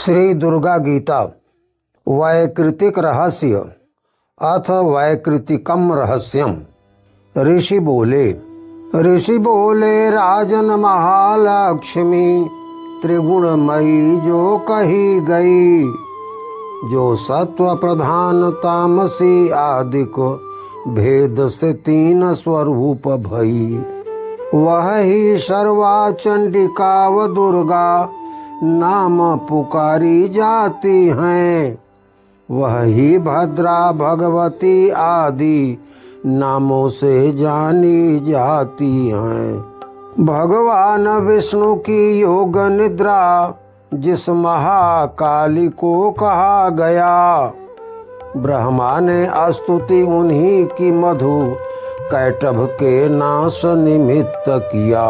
श्री दुर्गा गीता वैकृतिक रहस्य अथ वैकृतिकम रहस्यम। ऋषि बोले राजन महालक्ष्मी त्रिगुणमयी जो कही गई, जो सत्व प्रधान तामसी आदिक भेद से तीन स्वरूप भई, वह ही सर्वा चंडिका व दुर्गा नाम पुकारी जाती हैं। वह ही भद्रा भगवती आदि नामों से जानी जाती हैं। भगवान विष्णु की योग निद्रा जिस महाकाली को कहा गया, ब्रह्मा ने स्तुति उन्हीं की मधु कैटभ के नाश निमित्त किया।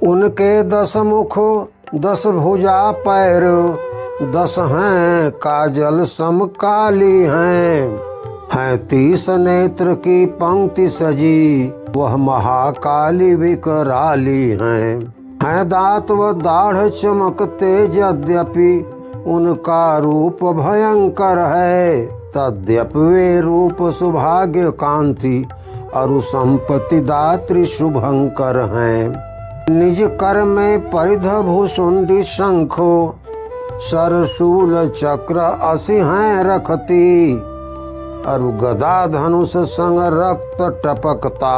उनके 10 मुख 10 भुजा पैर 10 हैं काजल समकाली हैं 30 नेत्र की पंक्ति सजी, वह महाकाली विकराली हैं दांत व दाढ़ चमकते यद्यपि उनका रूप भयंकर है, तद्यपि वे रूप सुभाग्य कांति और संपत्ति दात्री शुभंकर हैं। निज कर में परिध भूषुंडी शंखो सरशूल चक्र असी हैं रखती, और गदा धनुष संग रक्त टपकता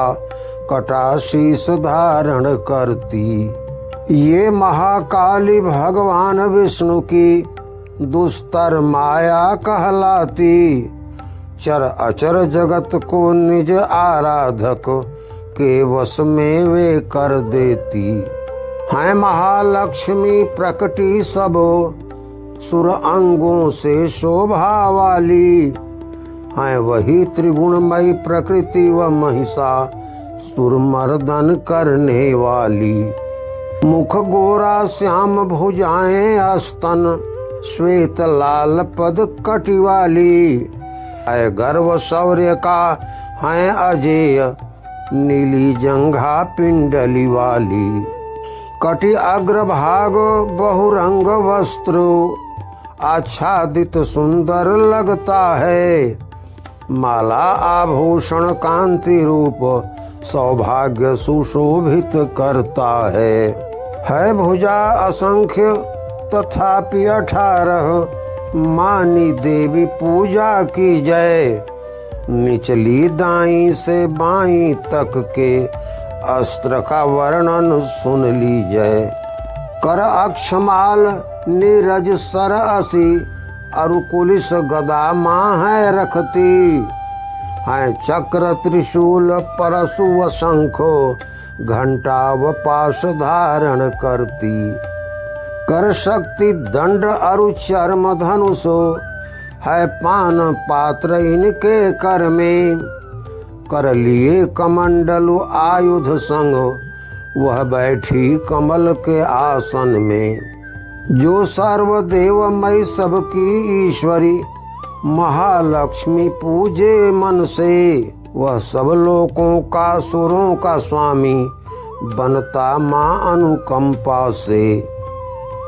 कटाशीस धारण करती। ये महाकाली भगवान विष्णु की दुस्तर माया कहलाती, चर अचर जगत को निज आराधक के वश में वे कर देती हैं। महालक्ष्मी प्रकटी सब सुर अंगों से शोभा वाली हैं, वही त्रिगुणमयी प्रकृति व महिषा सुर मर्दन करने वाली। मुख गोरा श्याम भुजाएं स्तन श्वेत लाल पद कटी वाली है, गर्व शौर्य का है अजेय नीली जंघा पिंडली वाली। कटी अग्रभाग बहुरंग वस्त्र आच्छादित सुंदर लगता है, माला आभूषण कांति रूप सौभाग्य सुशोभित करता है भुजा असंख्य तथापि 18 मानी देवी पूजा की जय। निचली दाई से बाई तक के अस्त्र का वर्णन सुन लीजिए। कर अक्षमाल नीरज सर असी अरुकुलिस गदा माँ है रखती है, चक्र त्रिशूल परशु व शंखो घंटा व पाश धारण करती। कर शक्ति दंड अरु चर्म धनुषो है पान पात्र इनके कर में, कर लिए कमंडलु आयुध संग वह बैठी कमल के आसन में। जो सर्वदेवमय सबकी ईश्वरी महालक्ष्मी पूजे मन से, वह सब लोकों का सुरों का स्वामी बनता माँ अनुकंपा से।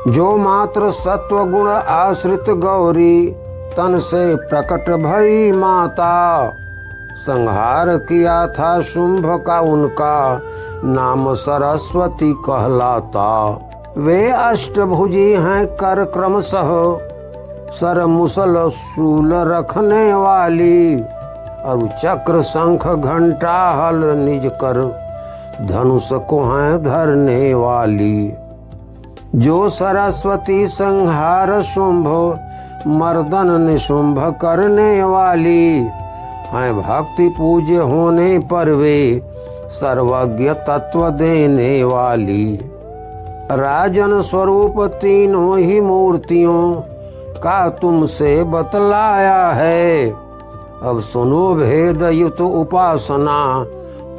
जो मात्र सत्व गुण आश्रित गौरी तन से प्रकट भई माता, संहार किया था शुंभ का उनका नाम सरस्वती कहलाता। वे अष्टभुजी हैं कर क्रमशः सर मुसल शूल रखने वाली, और चक्र शंख घंटा हल निज कर धनुष को हैं धरने वाली। जो सरस्वती संहार शुंभ मर्दन निशुंभ करने वाली हैं, भक्ति पूज्य होने पर वे सर्वज्ञ तत्व देने वाली। राजन स्वरूप तीनों ही मूर्तियों का तुमसे बतलाया है, अब सुनो भेद युत उपासना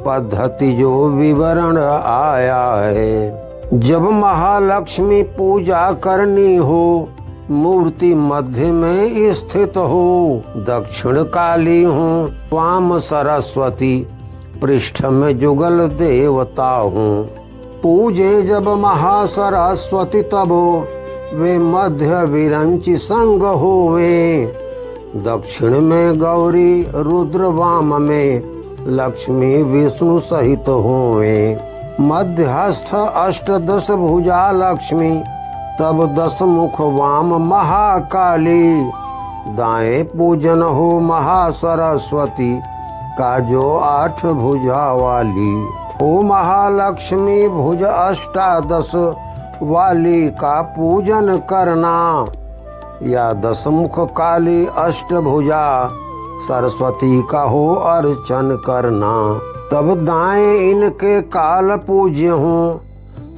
पद्धति जो विवरण आया है। जब महालक्ष्मी पूजा करनी हो, मूर्ति मध्य में स्थित हो, दक्षिण काली हूँ वाम सरस्वती पृष्ठ में जुगल देवता हूँ। पूजे जब महासरस्वती तब वे मध्य विरंची संग होवे। दक्षिण में गौरी रुद्र वाम में लक्ष्मी विष्णु सहित होवे। मध्यस्थ अष्टदश भुजा लक्ष्मी तब 10 मुख वाम महाकाली। दाएं पूजन हो महासरस्वती का जो 8 भुजा वाली। ओ महालक्ष्मी भुज अष्टादश वाली का पूजन करना। या 10 मुख काली अष्टभुजा सरस्वती का हो अर्चन करना। तब दाएं इनके काल पूज्य हूँ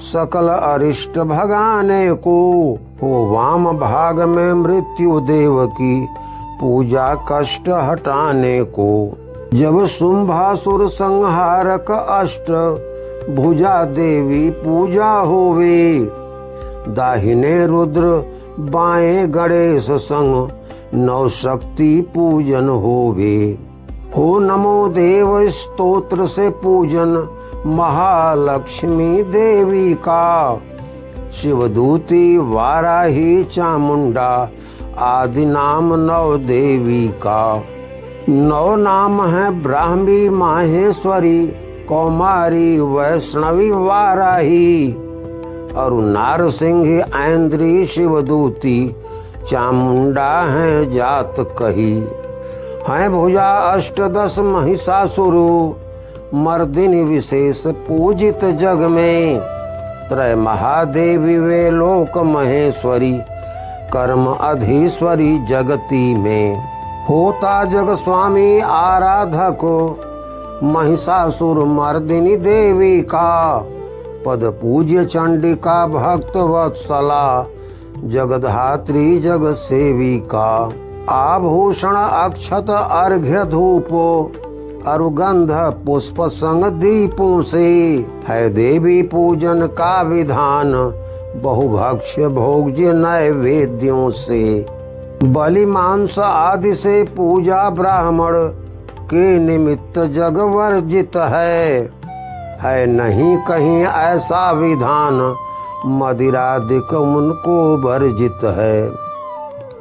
सकल अरिष्ट भगाने को। हो वाम भाग में मृत्यु देव की पूजा कष्ट हटाने को। जब शुंभासुर संहारक अष्ट भुजा देवी पूजा होवे। दाहिने रुद्र बाएं गणेश संग 9 शक्ति पूजन होवे। हो नमो देव स्तोत्र से पूजन महालक्ष्मी देवी का। शिवदूती वाराही चामुंडा आदि नाम 9 देवी का। 9 नाम है ब्राह्मी माहेश्वरी कौमारी वैष्णवी वाराही। और नारसिंह ऐन्द्री शिवदूती चामुंडा है जात कही। हैं भुजा अष्टदश महिषासुरु मर्दिनी विशेष पूजित जग में। त्रय महादेवी वे लोक महेश्वरी कर्म अधीश्वरी जगती में। होता जग स्वामी आराधक महिषासुर मर्दिनी देवी का। पद पूज्य चंडिका भक्त वत्सला जगधात्री जग सेविका। आभूषण अक्षत अर्घ्य धूप अरुगंध पुष्प संग दीपों से। है देवी पूजन का विधान बहुभक्ष्य भोज्य नैवेद्यों से। बलि मांस आदि से पूजा ब्राह्मण के निमित्त जग वर्जित है नहीं कहीं ऐसा विधान मदिरादिक उनको वर्जित है।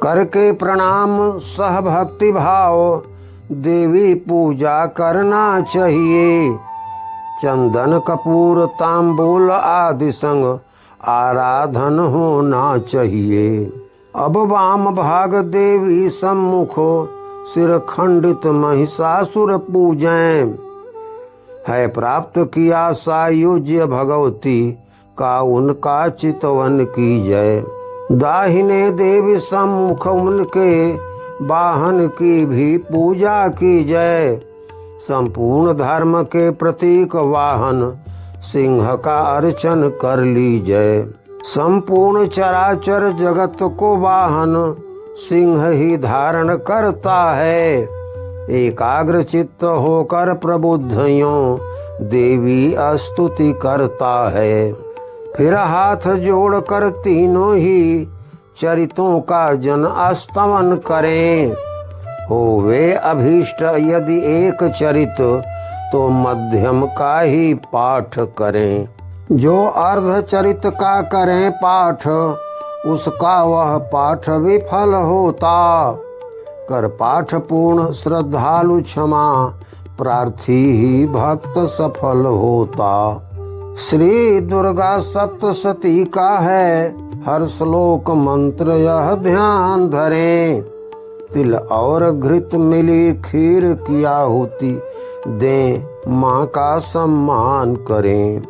करके प्रणाम सह भक्ति भाव देवी पूजा करना चाहिए। चंदन कपूर तांबूल आदि संग आराधन होना चाहिए। अब वाम भाग देवी सम्मुख सिर खंडित महिषासुर पूजें। है प्राप्त किया सायुज्य भगवती का उनका चितवन की जय। दाहिने देवी सम्मुख उनके वाहन की भी पूजा की जय। संपूर्ण धर्म के प्रतीक वाहन सिंह का अर्चन कर लीजय। संपूर्ण चराचर जगत को वाहन सिंह ही धारण करता है। एकाग्र चित्त होकर प्रबुद्धयों देवी स्तुति करता है। फिर हाथ जोड़कर तीनों ही चरितों का जन स्तवन करें। होवे अभीष्ट यदि एक चरित तो मध्यम का ही पाठ करें। जो अर्ध चरित का करें पाठ उसका वह पाठ विफल होता। कर पाठ पूर्ण श्रद्धालु क्षमा प्रार्थी ही भक्त सफल होता। श्री दुर्गा सप्तशती का है हर श्लोक मंत्र यह ध्यान धरें। तिल और घृत मिली खीर की आहुति दें माँ का सम्मान करें।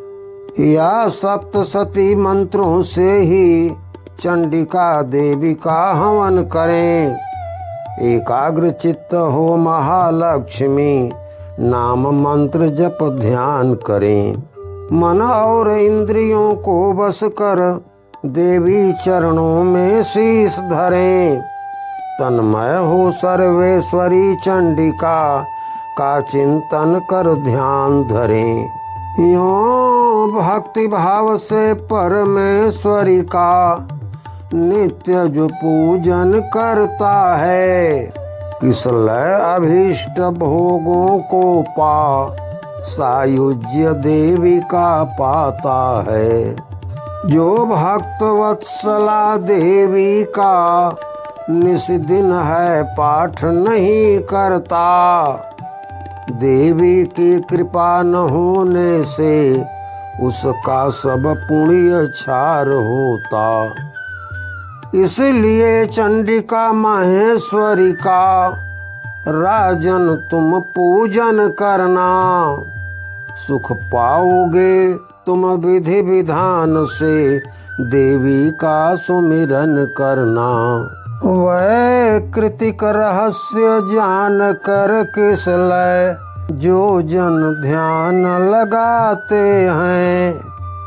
या सप्तशती मंत्रों से ही चंडिका देवी का हवन करें। एकाग्र चित्त हो महालक्ष्मी नाम मंत्र जप ध्यान करें। मन और इंद्रियों को बस कर देवी चरणों में शीश धरें। तन्मय हो सर्वेश्वरी चंडिका का चिंतन कर ध्यान धरें। यों भक्ति भाव से परमेश्वरी का नित्य जो पूजन करता है। किस लय अभीष्ट भोगों को पा सायुज्य देवी का पाता है। जो भक्त वत्सला देवी का निस दिन है पाठ नहीं करता, देवी की कृपा न होने से उसका सब पुण्य क्षार होता। इसलिए चंडिका माहेश्वरी का राजन तुम पूजन करना, सुख पाओगे तुम विधि विधान से देवी का सुमिरन करना। वह कृतिक रहस्य जान कर किस लय जो जन ध्यान लगाते हैं,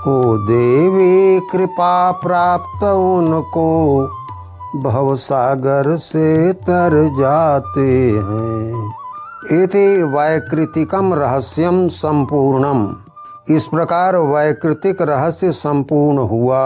ओ देवी कृपा प्राप्त उनको भवसागर से तर जाते हैं। इति वैकृतिकम रहस्यम संपूर्णम। इस प्रकार वैकृतिक रहस्य संपूर्ण हुआ।